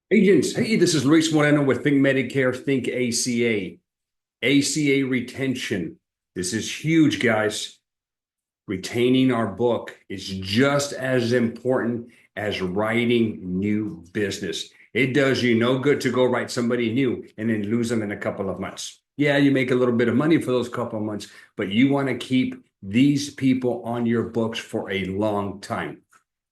Agents, hey, this is Luis Moreno with Think Medicare, Think ACA. ACA retention. This is huge, guys. Retaining our book is just as important as writing new business. It does you no good to go write somebody new and then lose them in a couple of months. Yeah, you make a little bit of money for those couple of months, but you want to keep these people on your books for a long time.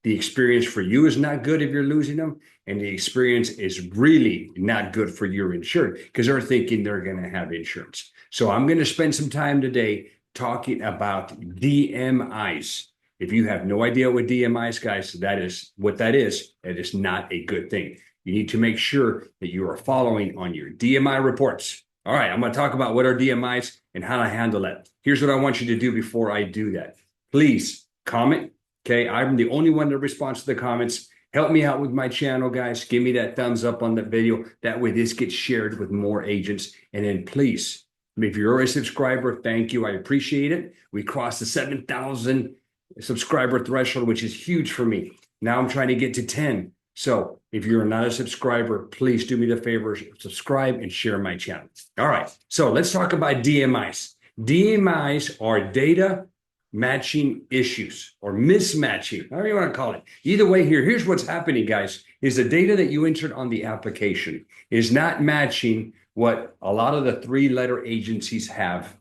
The experience for you is not good if you're losing them, and the experience is really not good for your insured because they're thinking they're going to have insurance. So I'm going to spend some time today talking about DMIs. If you have no idea what DMIs, guys, that is what that is. It is not a good thing. You need to make sure that you are following on your DMI reports. All right, I'm going to talk about what are DMIs and how to handle that. Here's what I want you to do before I do that. Please comment. Okay, I'm the only one that responds to the comments. Help me out with my channel, guys. Give me that thumbs up on the video. That way this gets shared with more agents. And then please, if you're a subscriber, thank you. I appreciate it. We crossed the 7,000 subscriber threshold, which is huge for me. Now I'm trying to get to 10. So if you're not a subscriber, please do me the favor, subscribe and share my channel. All right, so let's talk about DMIs. DMIs are data matching issues or mismatching, however you want to call it. Either way, here's what's happening, guys, is the data that you entered on the application is not matching what a lot of the three-letter agencies have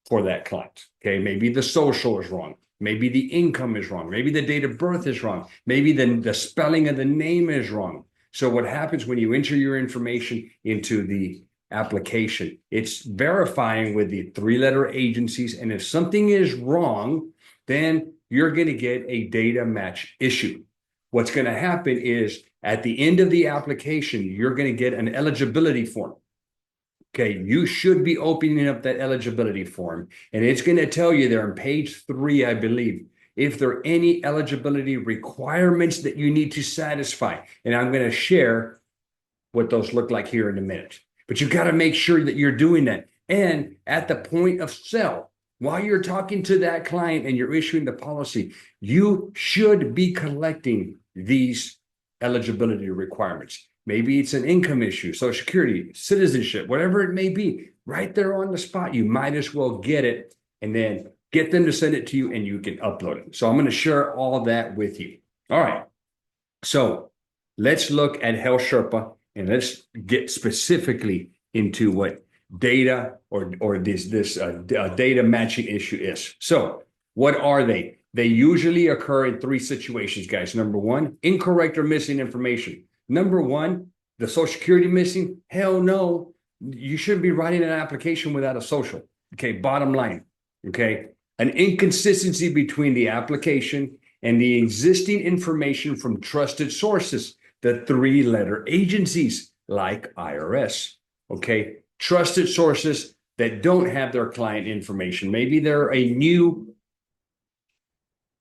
for that client. Okay, maybe the social is wrong. Maybe the income is wrong. Maybe the date of birth is wrong. Maybe the spelling of the name is wrong. So what happens when you enter your information into the application? It's verifying with the three-letter agencies, and if something is wrong, then you're going to get a data match issue. What's going to happen is at the end of the application, you're going to get an eligibility form. Okay, you should be opening up that eligibility form, and it's going to tell you there on page 3, I believe, if there are any eligibility requirements that you need to satisfy. And I'm going to share what those look like here in a minute. But you got to make sure that you're doing that. And at the point of sale, while you're talking to that client and you're issuing the policy, you should be collecting these eligibility requirements. Maybe it's an income issue, Social Security, citizenship, whatever it may be, right there on the spot. You might as well get it and then get them to send it to you and you can upload it. So I'm going to share all that with you. All right. So let's look at Health Sherpa and let's get specifically into what data or this data matching issue is. So what are they? They usually occur in 3 situations, guys. Number 1, incorrect or missing information. Number 1, the Social Security missing? Hell no. You shouldn't be writing an application without a social. Okay, bottom line. Okay, an inconsistency between the application and the existing information from trusted sources, the 3-letter agencies like IRS. Okay, trusted sources that don't have their client information. Maybe they're a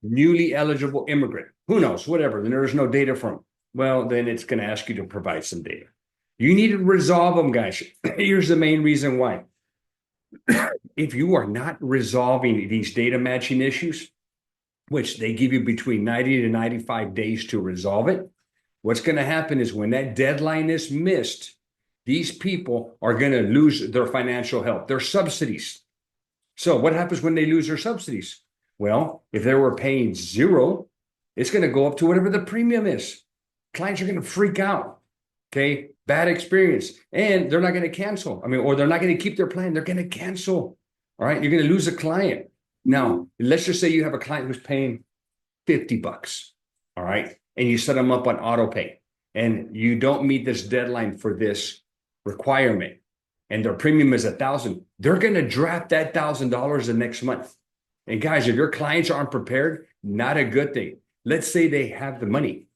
newly eligible immigrant. Who knows? Whatever. Then there's no data from them. Well, then it's going to ask you to provide some data. You need to resolve them, guys. Here's the main reason why. If you are not resolving these data matching issues, which they give you between 90 to 95 days to resolve it, what's going to happen is when that deadline is missed, these people are going to lose their financial help, their subsidies. So what happens when they lose their subsidies? Well, if they were paying 0, it's going to go up to whatever the premium is. Clients are going to freak out. Okay, bad experience. And they're not going to cancel. Or they're not going to keep their plan. They're going to cancel. All right, you're going to lose a client. Now, let's just say you have a client who's paying $50. All right, and you set them up on auto pay, and you don't meet this deadline for this requirement, and their premium is $1,000. They're going to draft that $1,000 the next month. And guys, if your clients aren't prepared, not a good thing. Let's say they have the money.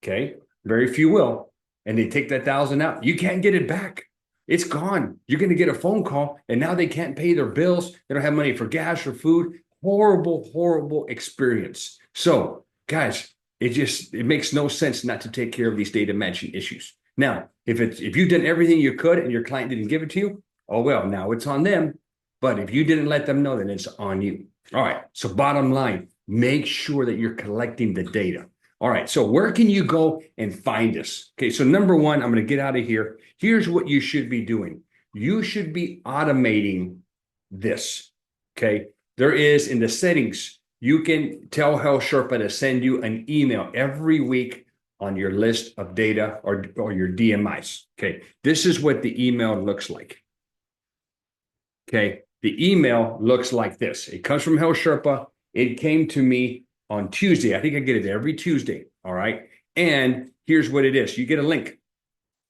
Okay, very few will, and they take that $1,000 out. You can't get it back. It's gone. You're going to get a phone call, and now they can't pay their bills. They don't have money for gas or food. Horrible, horrible experience. So, guys, it makes no sense not to take care of these data matching issues. Now, if you've done everything you could and your client didn't give it to you, oh well, now it's on them. But if you didn't let them know, then it's on you. All right. So bottom line, make sure that you're collecting the data. All right, so where can you go and find this? Okay, so number one, I'm going to get out of here. Here's what you should be doing. You should be automating this. Okay, there is in the settings, you can tell Health Sherpa to send you an email every week on your list of data or your DMIs. Okay, this is what the email looks like. Okay, the email looks like this. It comes from Health Sherpa. It came to me on Tuesday. I think I get it every Tuesday. All right. And here's what it is. You get a link.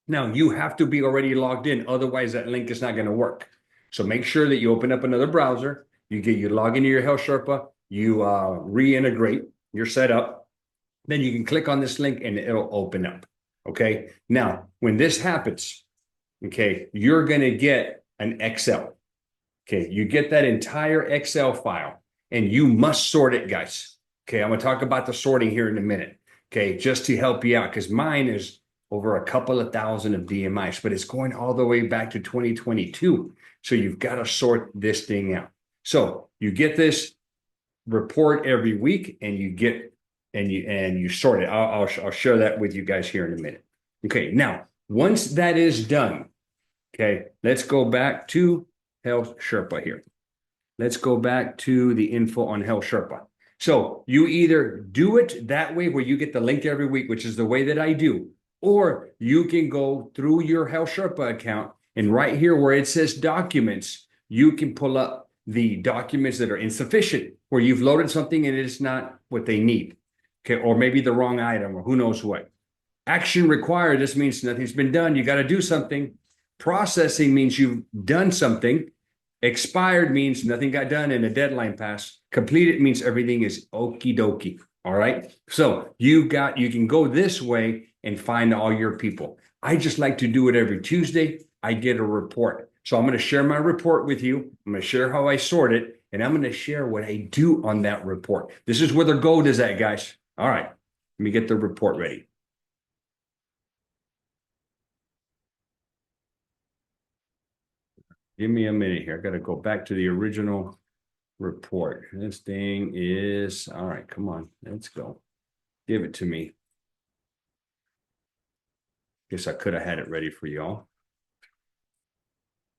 Now you have to be already logged in. Otherwise, that link is not going to work. So make sure that you open up another browser. You log into your Health Sherpa. You reintegrate. You're set up. Then you can click on this link and it'll open up. Okay. Now, when this happens, okay, you're going to get an Excel. Okay. You get that entire Excel file and you must sort it, guys. Okay. I'm going to talk about the sorting here in a minute. Okay. Just to help you out, because mine is over a couple of thousand of DMIs, but it's going all the way back to 2022. So you've got to sort this thing out. So you get this report every week and you sort it. I'll share that with you guys here in a minute. Okay. Now, once that is done, okay, let's go back to Health Sherpa here. Let's go back to the info on Health Sherpa. So you either do it that way where you get the link every week, which is the way that I do, or you can go through your Health Sherpa account and right here where it says documents, you can pull up the documents that are insufficient, where you've loaded something and it's not what they need. Okay, or maybe the wrong item or who knows what. Action required, this means nothing's been done. You got to do something. Processing means you've done something. Expired means nothing got done and a deadline passed. Completed means everything is okie dokie. All right. So you can go this way and find all your people. I just like to do it every Tuesday. I get a report. So I'm going to share my report with you. I'm going to share how I sort it, and I'm going to share what I do on that report. This is where the gold is at, guys. All right. Let me get the report ready. Give me a minute here. I got to go back to the original report. This thing is, all right, come on, let's go. Give it to me. Guess I could have had it ready for y'all.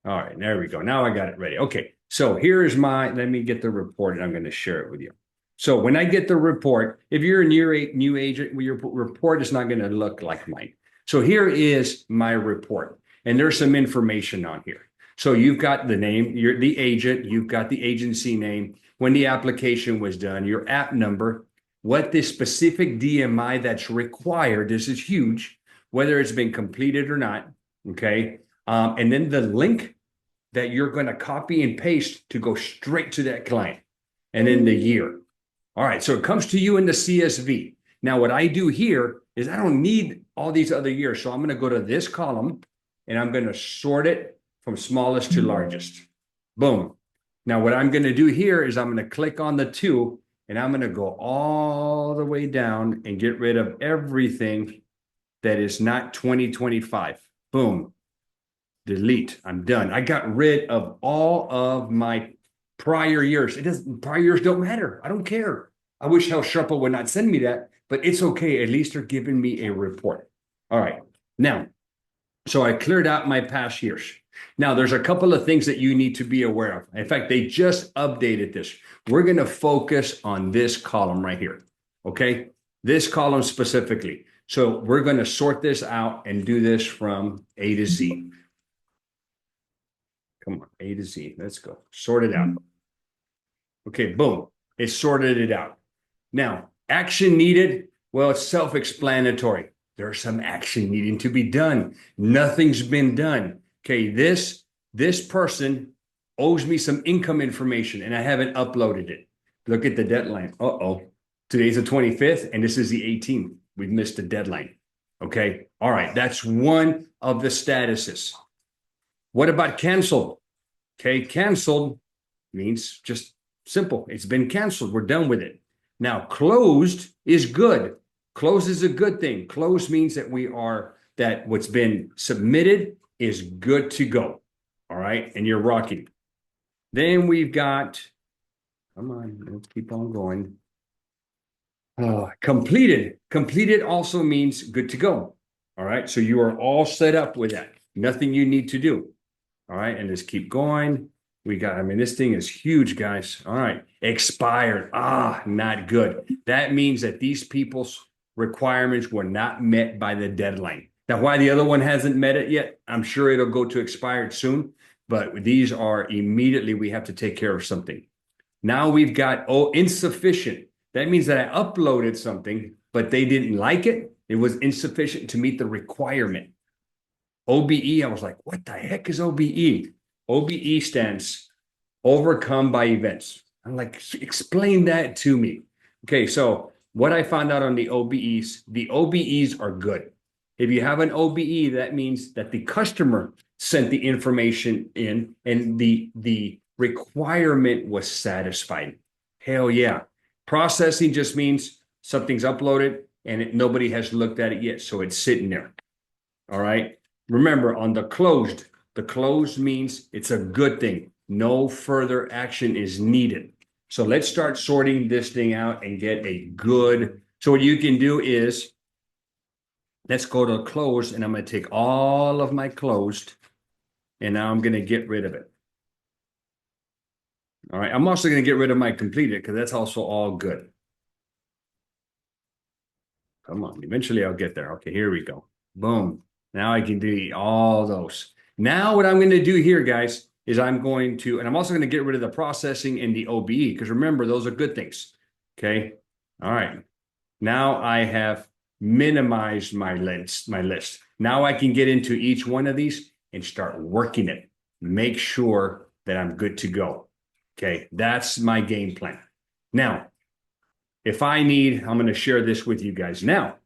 All right, there we go. Now I got it ready. Okay, so here's let me get the report and I'm going to share it with you. So when I get the report, if you're a new agent, your report is not going to look like mine. So here is my report, and there's some information on here. So you've got the name, you're the agent, you've got the agency name, when the application was done, your app number, what the specific DMI that's required, this is huge, whether it's been completed or not, okay? And then the link that you're going to copy and paste to go straight to that client, and then the year. All right, so it comes to you in the CSV. Now, what I do here is I don't need all these other years, so I'm going to go to this column, and I'm going to sort it from smallest to largest. Boom. Now, what I'm going to do here is I'm going to click on the 2, and I'm going to go all the way down and get rid of everything that is not 2025. Boom. Delete. I'm done. I got rid of all of my prior years. Prior years don't matter. I don't care. I wish Health Sherpa would not send me that, but it's okay. At least they're giving me a report. All right. Now, so I cleared out my past years. Now, there's a couple of things that you need to be aware of. In fact, they just updated this. We're going to focus on this column right here. Okay. This column specifically. So we're going to sort this out and do this from A to Z. Come on, A to Z. Let's go. Sort it out. Okay, boom. It sorted it out. Now, action needed. Well, it's self-explanatory. There's some action needing to be done. Nothing's been done. Okay, this person owes me some income information and I haven't uploaded it. Look at the deadline. Uh-oh. Today's the 25th and this is the 18th. We've missed the deadline. Okay. All right. That's one of the statuses. What about canceled? Okay. Canceled means just simple. It's been canceled. We're done with it. Now, closed is good. Closed is a good thing. Closed means that that what's been submitted is good to go. All right. And you're rocking. Then we've got, come on, let's keep on going. Completed. Completed also means good to go. All right. So you are all set up with that. Nothing you need to do. All right. And just keep going. I mean, this thing is huge, guys. All right. Expired. Not good. That means that these people's requirements were not met by the deadline. Now, why the other one hasn't met it yet, I'm sure it'll go to expired soon, but these are immediately we have to take care of something. Now we've got, insufficient. That means that I uploaded something, but they didn't like it. It was insufficient to meet the requirement. OBE, I was like, what the heck is OBE? OBE stands overcome by events. I'm like, explain that to me. Okay, so what I found out on the OBEs are good. If you have an OBE, that means that the customer sent the information in and the requirement was satisfied. Hell yeah. Processing just means something's uploaded and nobody has looked at it yet, so it's sitting there. All right. Remember, on the closed means it's a good thing. No further action is needed. So let's start sorting this thing out and get a good. So what you can do is, let's go to closed, and I'm going to take all of my closed, and now I'm going to get rid of it. All right. I'm also going to get rid of my completed because that's also all good. Come on. Eventually I'll get there. Okay, here we go. Boom. Now I can delete all those. Now what I'm going to do here, guys, is I'm going to, and I'm also going to get rid of the processing and the OBE, because remember, those are good things. Okay. All right. Now I have minimized my list. Now I can get into each one of these and start working it. Make sure that I'm good to go. Okay. That's my game plan. Now, if I need, I'm going to share this with you guys now.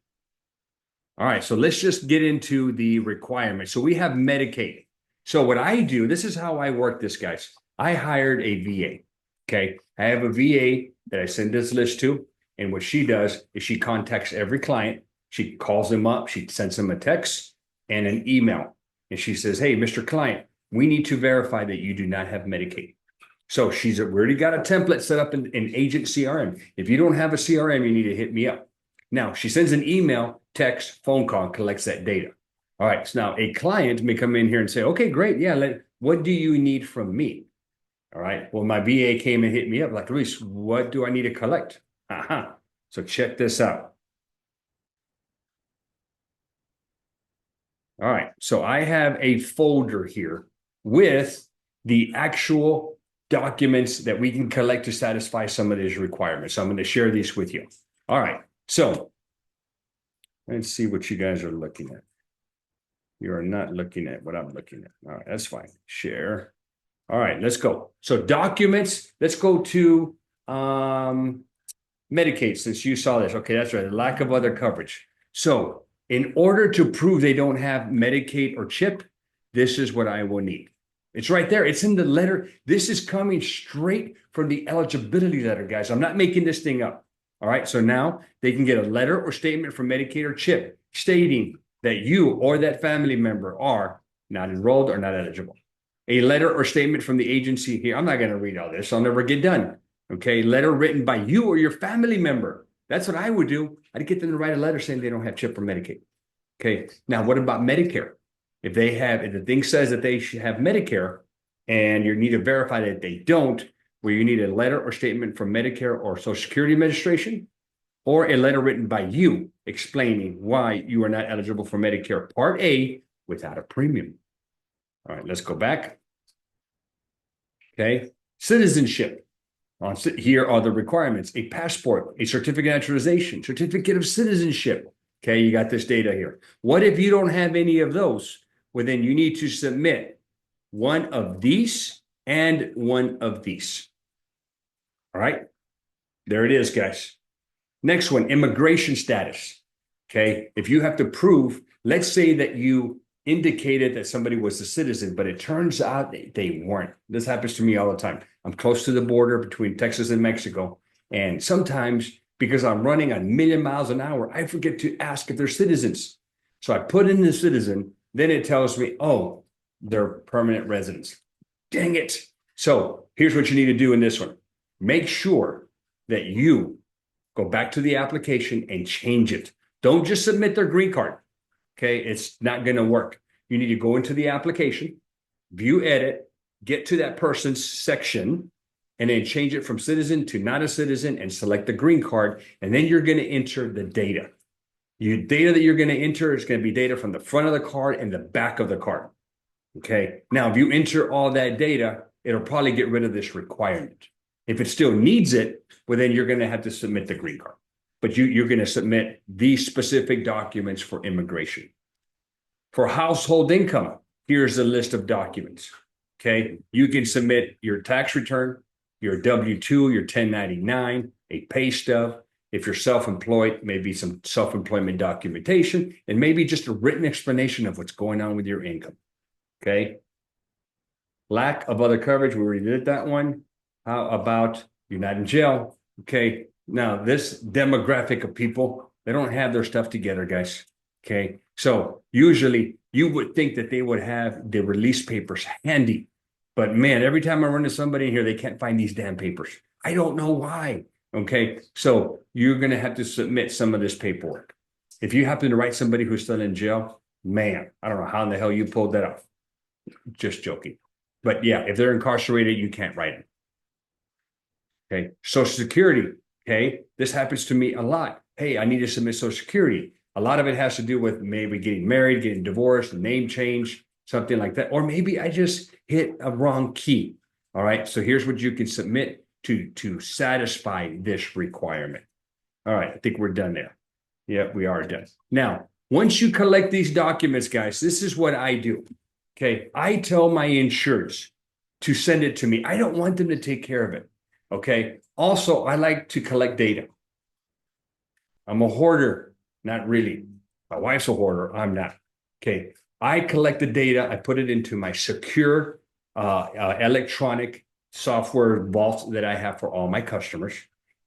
All right, so let's just get into the requirements. So we have Medicaid. So what I do, this is how I work this, guys. I hired a VA, okay? I have a VA that I send this list to, and what she does is she contacts every client. She calls them up, she sends them a text and an email, and she says, hey, Mr. Client, we need to verify that you do not have Medicaid. So she's already got a template set up in Agent CRM. If you don't have a CRM, you need to hit me up. Now, she sends an email, text, phone call, collects that data. All right. So now a client may come in here and say, okay, great. Yeah. What do you need from me? All right. Well, my VA came and hit me up like, Luis, what do I need to collect? So check this out. All right. So I have a folder here with the actual documents that we can collect to satisfy some of these requirements. So I'm going to share these with you. All right. So let's see what you guys are looking at. You are not looking at what I'm looking at. All right, that's fine. Share. All right, let's go. So documents, let's go to Medicaid, since you saw this. Okay, that's right. Lack of other coverage. So in order to prove they don't have Medicaid or CHIP, this is what I will need. It's right there. It's in the letter. This is coming straight from the eligibility letter, guys. I'm not making this thing up. All right. So now they can get a letter or statement from Medicaid or CHIP stating that you or that family member are not enrolled or not eligible. A letter or statement from the agency here. I'm not going to read all this. I'll never get done. Okay. Letter written by you or your family member. That's what I would do. I'd get them to write a letter saying they don't have CHIP or Medicaid. Okay. Now, what about Medicare? If the thing says that they should have Medicare and you need to verify that they don't, where you need a letter or statement from Medicare or Social Security Administration, or a letter written by you explaining why you are not eligible for Medicare Part A without a premium. All right, let's go back. Okay, citizenship. Here are the requirements: a passport, a certificate of naturalization, certificate of citizenship. Okay, you got this data here. What if you don't have any of those? Well, then you need to submit one of these and one of these. All right, there it is, guys. Next one, immigration status. Okay, if you have to prove, let's say that you indicated that somebody was a citizen, but it turns out they weren't. This happens to me all the time. I'm close to the border between Texas and Mexico, and sometimes because I'm running a million miles an hour, I forget to ask if they're citizens. So I put in the citizen, then it tells me, oh, they're permanent residents. Dang it. So here's what you need to do in this one. Make sure that you go back to the application and change it. Don't just submit their green card. Okay, it's not going to work. You need to go into the application, view edit, get to that person's section, and then change it from citizen to not a citizen and select the green card. And then you're going to enter the data. Data that you're going to enter is going to be data from the front of the card and the back of the card. Okay. Now, if you enter all that data, it'll probably get rid of this requirement. If it still needs it, well, then you're going to have to submit the green card. But you're going to submit these specific documents for immigration. For household income, here's a list of documents. Okay. You can submit your tax return, your W-2, your 1099, a pay stub. If you're self-employed, maybe some self-employment documentation, and maybe just a written explanation of what's going on with your income. Okay. Lack of other coverage, we already did that one. How about you're not in jail? Okay. Now, this demographic of people, they don't have their stuff together, guys. Okay. So usually you would think that they would have the release papers handy. But man, every time I run into somebody in here, they can't find these damn papers. I don't know why. Okay. So you're going to have to submit some of this paperwork. If you happen to write somebody who's still in jail, man, I don't know how in the hell you pulled that off. Just joking. But yeah, if they're incarcerated, you can't write them. Okay. Social Security. Okay. This happens to me a lot. Hey, I need to submit Social Security. A lot of it has to do with maybe getting married, getting divorced, name change, something like that. Or maybe I just hit a wrong key. All right. So here's what you can submit to satisfy this requirement. All right. I think we're done there. Yeah, we are done. Now, once you collect these documents, guys, this is what I do. Okay. I tell my insureds to send it to me. I don't want them to take care of it. Okay. Also, I like to collect data. I'm a hoarder. Not really. My wife's a hoarder. I'm not. Okay. I collect the data. I put it into my secure electronic software vault that I have for all my customers.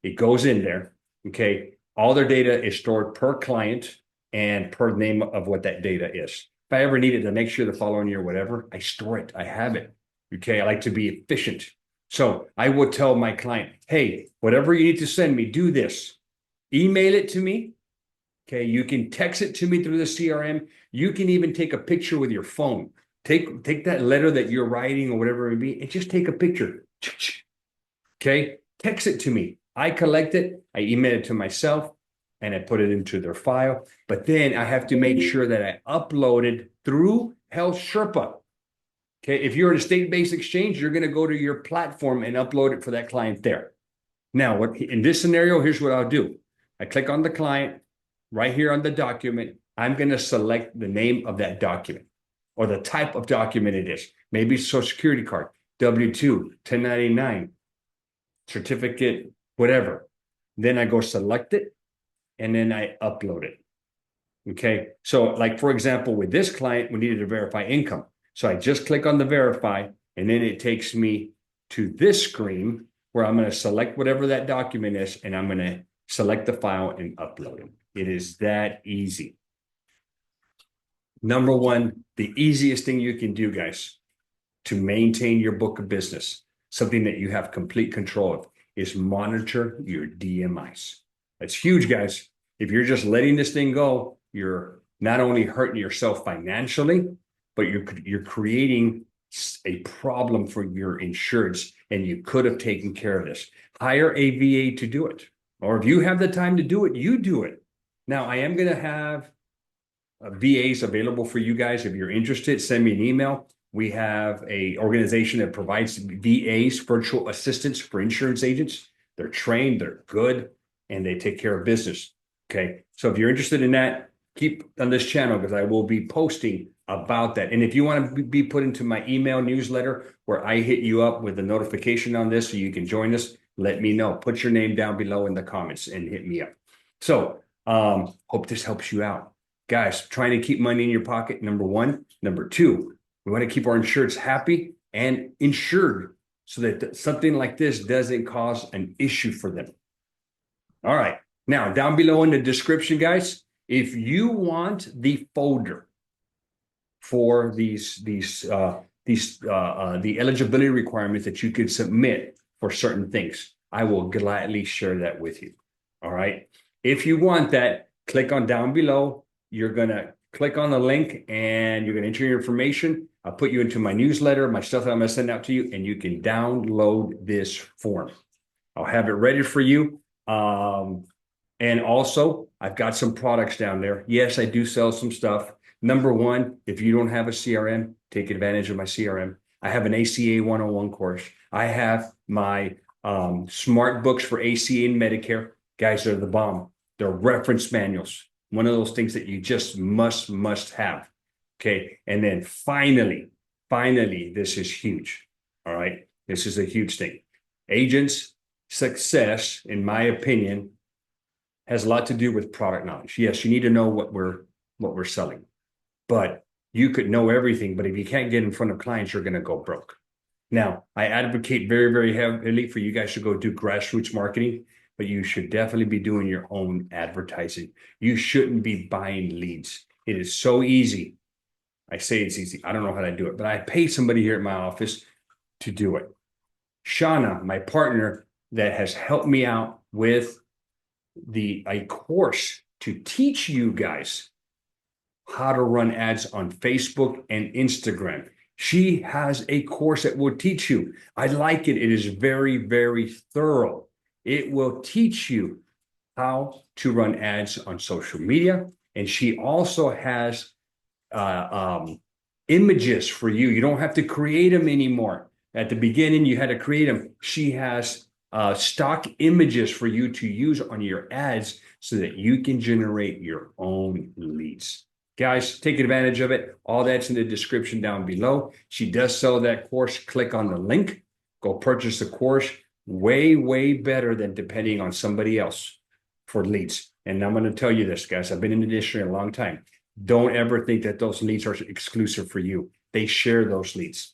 It goes in there. Okay. All their data is stored per client and per name of what that data is. If I ever need it the next year, the following year, whatever, I store it. I have it. Okay. I like to be efficient. So I will tell my client, hey, whatever you need to send me, do this. Email it to me. Okay, you can text it to me through the CRM. You can even take a picture with your phone. Take that letter that you're writing or whatever it may be, and just take a picture. Okay, text it to me. I collect it, I email it to myself, and I put it into their file. But then I have to make sure that I upload it through Health Sherpa. Okay, if you're in a state-based exchange, you're going to go to your platform and upload it for that client there. Now, in this scenario, here's what I'll do. I click on the client. Right here on the document, I'm going to select the name of that document or the type of document it is. Maybe Social Security card, W-2, 1099, certificate, whatever. Then I go select it and then I upload it. Okay. So like, for example, with this client, we needed to verify income. So I just click on the verify and then it takes me to this screen where I'm going to select whatever that document is and I'm going to select the file and upload it. It is that easy. Number one, the easiest thing you can do, guys, to maintain your book of business, something that you have complete control of, is monitor your DMIs. That's huge, guys. If you're just letting this thing go, you're not only hurting yourself financially, but you're creating a problem for your insureds, and you could have taken care of this. Hire a VA to do it. Or if you have the time to do it, you do it. Now, I am going to have VAs available for you guys. If you're interested, send me an email. We have an organization that provides VAs, virtual assistants for insurance agents. They're trained, they're good, and they take care of business. Okay. So if you're interested in that, keep on this channel because I will be posting about that. And if you want to be put into my email newsletter where I hit you up with a notification on this so you can join us, let me know. Put your name down below in the comments and hit me up. So hope this helps you out. Guys, trying to keep money in your pocket, number one. Number two, we want to keep our insureds happy and insured so that something like this doesn't cause an issue for them. All right. Now, down below in the description, guys, if you want the folder for the eligibility requirements that you can submit for certain things, I will gladly share that with you. All right. If you want that, click on down below. You're going to click on the link and you're going to enter your information. I'll put you into my newsletter, my stuff that I'm going to send out to you, and you can download this form. I'll have it ready for you. And also, I've got some products down there. Yes, I do sell some stuff. Number one, if you don't have a CRM, take advantage of my CRM. I have an ACA 101 course. I have my smart books for ACA and Medicare. Guys, they're the bomb. They're reference manuals. One of those things that you just must have. Okay. And then finally, this is huge. All right. This is a huge thing. Agents' success, in my opinion, has a lot to do with product knowledge. Yes, you need to know what we're selling, but you could know everything. But if you can't get in front of clients, you're going to go broke. Now, I advocate very, very heavily for you guys to go do grassroots marketing, but you should definitely be doing your own advertising. You shouldn't be buying leads. It is so easy. I say it's easy. I don't know how to do it, but I pay somebody here at my office to do it. Shauna, my partner, that has helped me out with a course to teach you guys how to run ads on Facebook and Instagram. She has a course that will teach you. I like it. It is very, very thorough. It will teach you how to run ads on social media. And she also has images for you. You don't have to create them anymore. At the beginning, you had to create them. She has stock images for you to use on your ads so that you can generate your own leads. Guys, take advantage of it. All that's in the description down below. She does sell that course. Click on the link. Go purchase the course. Way, way better than depending on somebody else for leads. And I'm going to tell you this, guys. I've been in the industry a long time. Don't ever think that those leads are exclusive for you. They share those leads.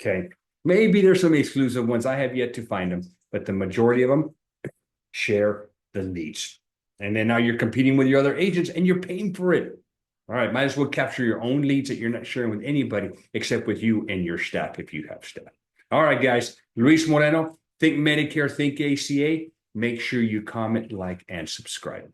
Okay. Maybe there's some exclusive ones. I have yet to find them, but the majority of them share the leads. And then now you're competing with your other agents and you're paying for it. All right. Might as well capture your own leads that you're not sharing with anybody except with you and your staff if you have staff. All right, guys. Luis Moreno, Think Medicare, Think ACA. Make sure you comment, like, and subscribe.